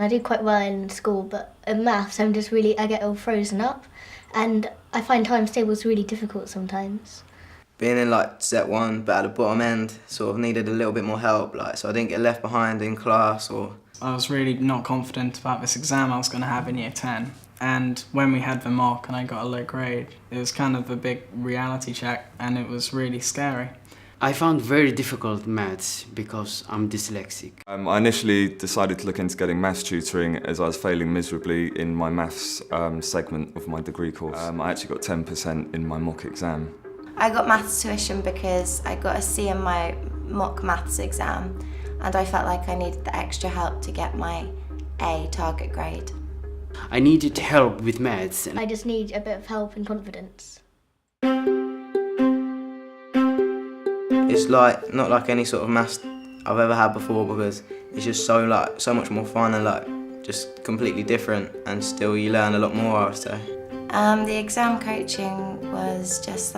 I do quite well in school, but in maths I get all frozen up, and I find times tables really difficult sometimes. Being in like set one, but at the bottom end, sort of needed a little bit more help, like so I didn't get left behind in class or... I was really not confident about this exam I was going to have in year 10. And when we had the mock and I got a low grade, it was kind of a big reality check and it was really scary. I found very difficult maths because I'm dyslexic. I initially decided to look into getting maths tutoring as I was failing miserably in my maths segment of my degree course. I actually got 10% in my mock exam. I got maths tuition because I got a C in my mock maths exam and I felt like I needed the extra help to get my A target grade. I needed help with maths. I just need a bit of help and confidence. It's like not like any sort of maths I've ever had before because it's just so much more fun and just completely different, and still you learn a lot more, I would say. The exam coaching was just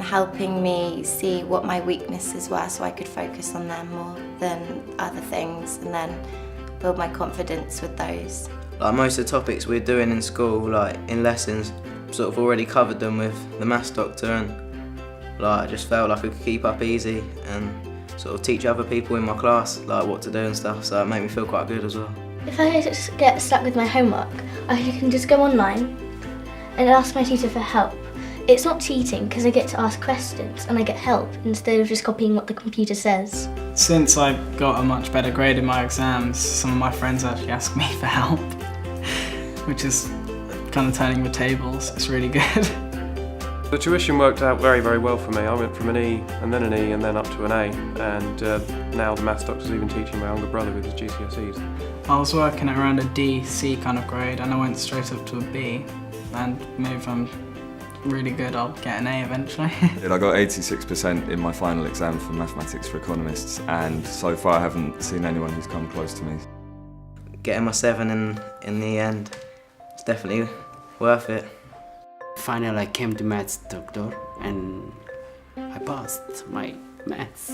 helping me see what my weaknesses were so I could focus on them more than other things and then build my confidence with those. Like most of the topics we're doing in school, like in lessons, sort of already covered them with the maths doctor, and I just felt like I could keep up easy and sort of teach other people in my class like what to do and stuff, so it made me feel quite good as well. If I just get stuck with my homework, I can just go online and ask my tutor for help. It's not cheating because I get to ask questions and I get help instead of just copying what the computer says. Since I got a much better grade in my exams, some of my friends actually ask me for help, which is kind of turning the tables. It's really good. The tuition worked out very, very well for me. I went from an E and then an E and then up to an A, and now the maths doctor's even teaching my younger brother with his GCSEs. I was working at around a D, C kind of grade, and I went straight up to a B, and maybe if I'm really good I'll get an A eventually. I got 86% in my final exam for Mathematics for Economists, and so far I haven't seen anyone who's come close to me. Getting my 7 in the end, it's definitely worth it. Finally I came to maths doctor and I passed my maths.